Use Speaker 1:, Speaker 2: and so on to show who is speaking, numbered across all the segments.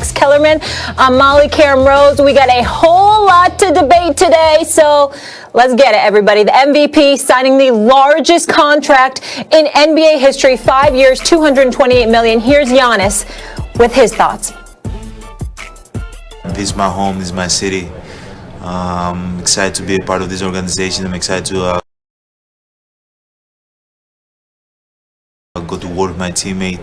Speaker 1: Kellerman. I'm Molly Karam Rose. We got a whole lot to debate today, so let's get it, everybody. The MVP signing the largest contract in NBA history, 5 years, $228 million. Here's Giannis with his thoughts.
Speaker 2: This is my home. This is my city. I'm excited to be a part of this organization. I'm excited to go to work with my teammate.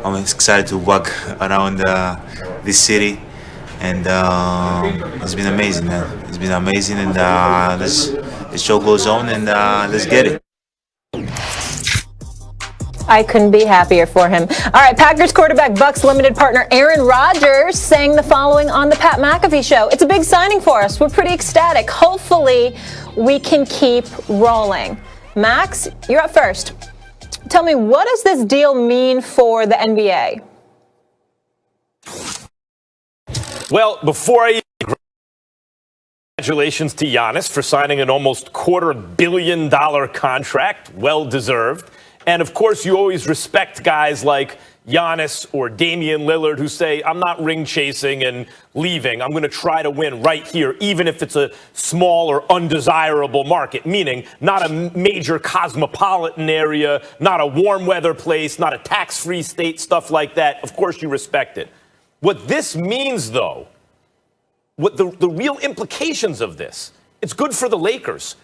Speaker 2: I'm excited to walk around this city, and it's been amazing, man. It's been amazing, and the show goes on, and let's get it.
Speaker 1: I couldn't be happier for him. All right, Packers quarterback, Bucks limited partner Aaron Rodgers saying the following on the Pat McAfee show. It's a big signing for us. We're pretty ecstatic. Hopefully, we can keep rolling. Max, you're up first. Tell me, what does this deal mean for the NBA?
Speaker 3: Well, before I congratulations to Giannis for signing an almost $250 million contract, well deserved. And of course, you always respect guys like Giannis or Damian Lillard who say, I'm not ring chasing and leaving. I'm going to try to win right here, even if it's a small or undesirable market, meaning not a major cosmopolitan area, not a warm weather place, not a tax-free state, stuff like that. Of course, you respect it. What this means, though, what the real implications of this, it's good for the Lakers.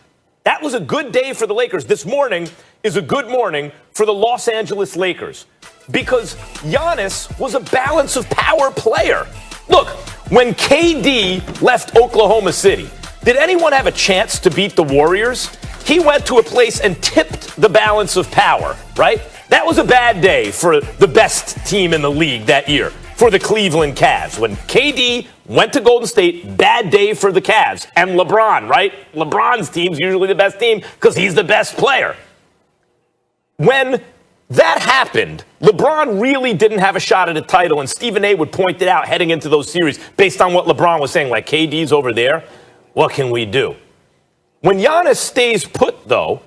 Speaker 3: That was a good day for the Lakers. This morning is a good morning for the Los Angeles Lakers because Giannis was a balance of power player. Look, when KD left Oklahoma City, did anyone have a chance to beat the Warriors? He went to a place and tipped the balance of power, right? That was a bad day for the best team in the league that year, for the Cleveland Cavs. When KD went to Golden State, bad day for the Cavs. And LeBron, right? LeBron's team's usually the best team because he's the best player. When that happened, LeBron really didn't have a shot at a title, and Stephen A. would point it out heading into those series based on what LeBron was saying, like, KD's over there. What can we do? When Giannis stays put, though,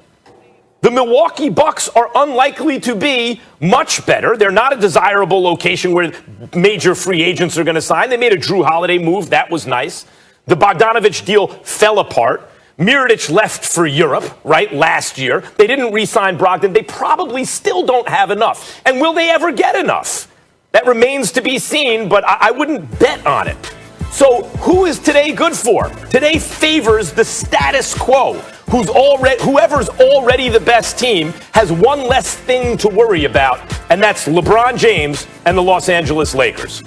Speaker 3: the Milwaukee Bucks are unlikely to be much better. They're not a desirable location where major free agents are going to sign. They made a Drew Holiday move. That was nice. The Bogdanovich deal fell apart. Mirotic left for Europe, right, last year. They didn't re-sign Brogdon. They probably still don't have enough. And will they ever get enough? That remains to be seen, but I wouldn't bet on it. So who is today good for? Today favors the status quo. Whoever's already the best team has one less thing to worry about, and that's LeBron James and the Los Angeles Lakers.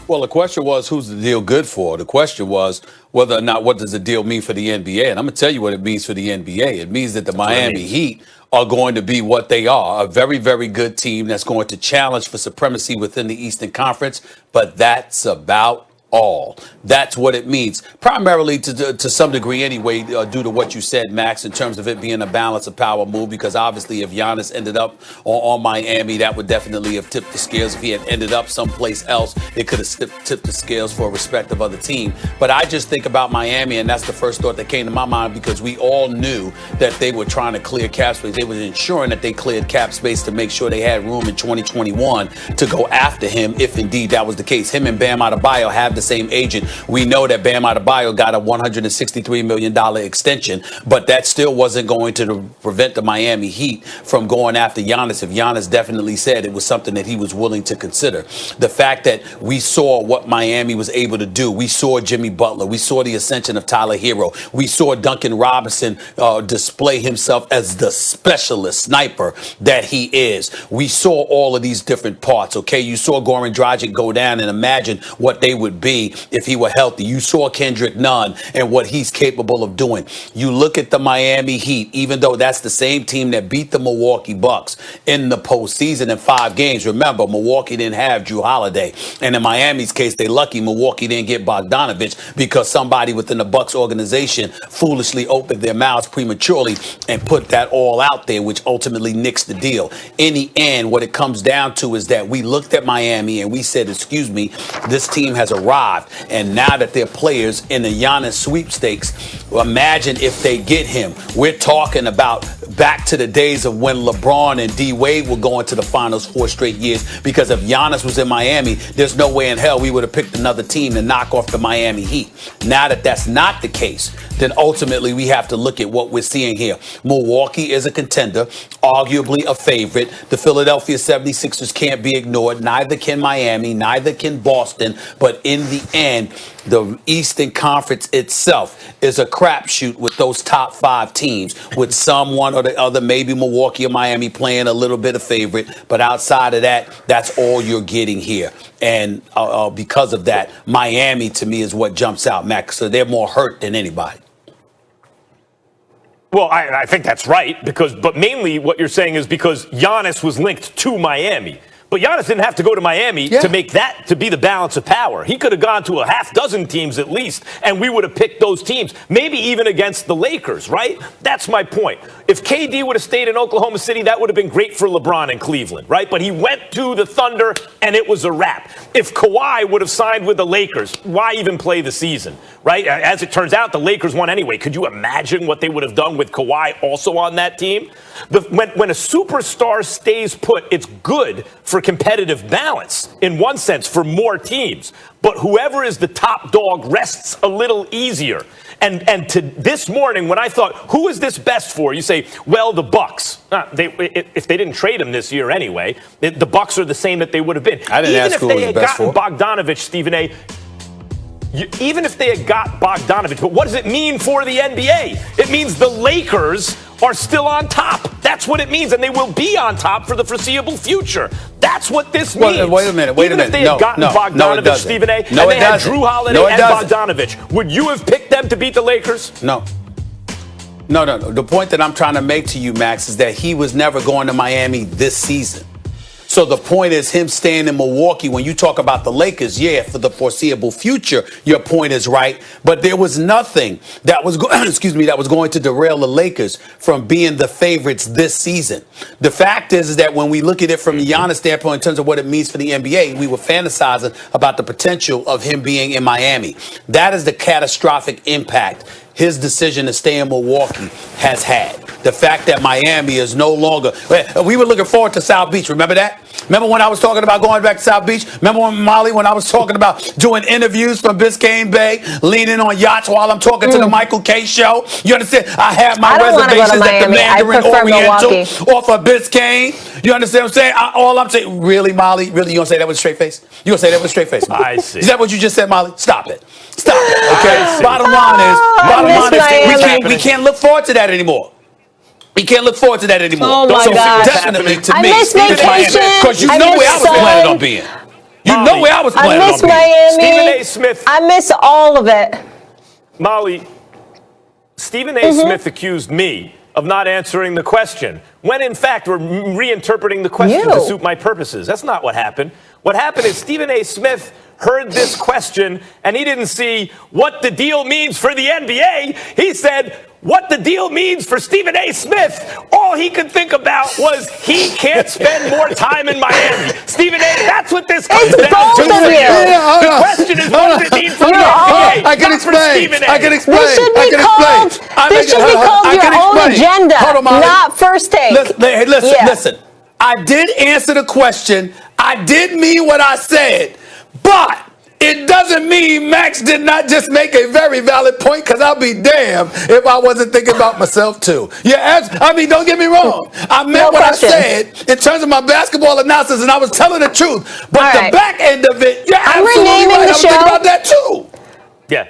Speaker 4: Well, the question was, who's the deal good for? The question was whether or not what does the deal mean for the NBA? And I'm going to tell you what it means for the NBA. It means that the Miami Heat are going to be what they are, a very, very good team that's going to challenge for supremacy within the Eastern Conference. But that's about all. That's what it means, primarily to some degree anyway, due to what you said, Max, in terms of it being a balance of power move, because obviously if Giannis ended up on Miami, that would definitely have tipped the scales. If he had ended up someplace else, it could have tipped the scales for a respective other team. But I just think about Miami, and that's the first thought that came to my mind, because we all knew that they were trying to clear cap space. They were ensuring that they cleared cap space to make sure they had room in 2021 to go after him, if indeed that was the case. Him and Bam Adebayo have the same agent. We know that Bam Adebayo got a $163 million extension, but that still wasn't going to prevent the Miami Heat from going after Giannis if Giannis definitely said it was something that he was willing to consider. The fact that we saw what Miami was able to do, we saw Jimmy Butler, we saw the ascension of Tyler Hero, we saw Duncan Robinson display himself as the specialist sniper that he is. We saw all of these different parts, okay? You saw Goran Dragic go down, and imagine what they would be if he were healthy. You saw Kendrick Nunn and what he's capable of doing. You look at the Miami Heat, even though that's the same team that beat the Milwaukee Bucks in the postseason in 5 games. Remember, Milwaukee didn't have Drew Holiday. And in Miami's case, they lucky Milwaukee didn't get Bogdanovich because somebody within the Bucks organization foolishly opened their mouths prematurely and put that all out there, which ultimately nixed the deal. In the end, what it comes down to is that we looked at Miami and we said, excuse me, this team has arrived 5. And now that they're players in the Giannis sweepstakes, imagine if they get him. We're talking about back to the days of when LeBron and D. Wade were going to the finals 4 straight years, because if Giannis was in Miami, there's no way in hell we would have picked another team to knock off the Miami Heat. Now that that's not the case, then ultimately we have to look at what we're seeing here. Milwaukee is a contender, arguably a favorite. The Philadelphia 76ers can't be ignored. Neither can Miami, neither can Boston. But in the end, the Eastern Conference itself is a crapshoot with those top 5 teams, with someone or the other, maybe Milwaukee or Miami, playing a little bit of favorite. But outside of that, that's all you're getting here. And because of that, Miami, to me, is what jumps out, Max. So they're more hurt than anybody.
Speaker 3: Well, I think that's right, but mainly what you're saying is because Giannis was linked to Miami. But Giannis didn't have to go to Miami to make that to be the balance of power. He could have gone to a half dozen teams at least, and we would have picked those teams, maybe even against the Lakers, right? That's my point. If KD would have stayed in Oklahoma City, that would have been great for LeBron in Cleveland, right? But he went to the Thunder, and it was a wrap. If Kawhi would have signed with the Lakers, why even play the season, right? As it turns out, the Lakers won anyway. Could you imagine what they would have done with Kawhi also on that team? When a superstar stays put, it's good for competitive balance in one sense for more teams. But whoever is the top dog rests a little easier. And to this morning, when I thought, who is this best for? You say, well, the Bucks. If they didn't trade him this year anyway, the Bucks are the same that they would have been.
Speaker 4: I didn't ask who was the best for.
Speaker 3: Even if they had gotten Bogdanovich, Stephen A., even if they had got Bogdanovich, but what does it mean for the NBA? It means the Lakers are still on top. That's what it means, and they will be on top for the foreseeable future. That's what this means.
Speaker 4: Wait a minute.
Speaker 3: Even if they had gotten Bogdanovich, Stephen A., and they had Drew Holiday and Bogdanovich, would you have picked them to beat the Lakers?
Speaker 4: No. The point that I'm trying to make to you, Max, is that he was never going to Miami this season. So the point is him staying in Milwaukee. When you talk about the Lakers, for the foreseeable future, your point is right. But there was nothing that was that was going to derail the Lakers from being the favorites this season. The fact is that when we look at it from Giannis' standpoint in terms of what it means for the NBA, we were fantasizing about the potential of him being in Miami. That is the catastrophic impact his decision to stay in Milwaukee has had. The fact that Miami is no longer... We were looking forward to South Beach. Remember that? Remember when I was talking about going back to South Beach? Remember when I was talking about doing interviews from Biscayne Bay, leaning on yachts while I'm talking to the Michael K show? You understand? I have my reservations at the Mandarin Oriental off of Biscayne. You understand what I'm saying? All I'm saying... Really, Molly? Really, you going to say that with a straight face? You going to say that with a straight face, Molly?
Speaker 3: I see.
Speaker 4: Is that what you just said, Molly? Stop it. Stop it, okay? Bottom line is we can't look forward to that anymore. We can't look forward to that anymore.
Speaker 1: Oh my God.
Speaker 4: Definitely to
Speaker 1: I
Speaker 4: me,
Speaker 1: miss vacation.
Speaker 4: because you know where I was planning on being. You know where I was planning on being.
Speaker 1: I miss Miami.
Speaker 3: Stephen A. Smith.
Speaker 1: I miss all of it.
Speaker 3: Molly, Stephen A. Smith accused me of not answering the question, when in fact we're reinterpreting the question to suit my purposes. That's not what happened. What happened is Stephen A. Smith heard this question and he didn't see what the deal means for the NBA. He said, what the deal means for Stephen A. Smith. All he could think about was he can't spend more time in Miami. Stephen A., that's what this comes down to. The question is, what does it mean for the NBA?
Speaker 4: I can explain.
Speaker 1: This should be called your own agenda, not First Take.
Speaker 4: Listen. I did answer the question. I did mean what I said. But it doesn't mean Max did not just make a very valid point, because I'll be damned if I wasn't thinking about myself too. Don't get me wrong. I meant what I said in terms of my basketball analysis, and I was telling the truth. But the back end of it, you're absolutely right. I was thinking about that too.
Speaker 3: Yeah.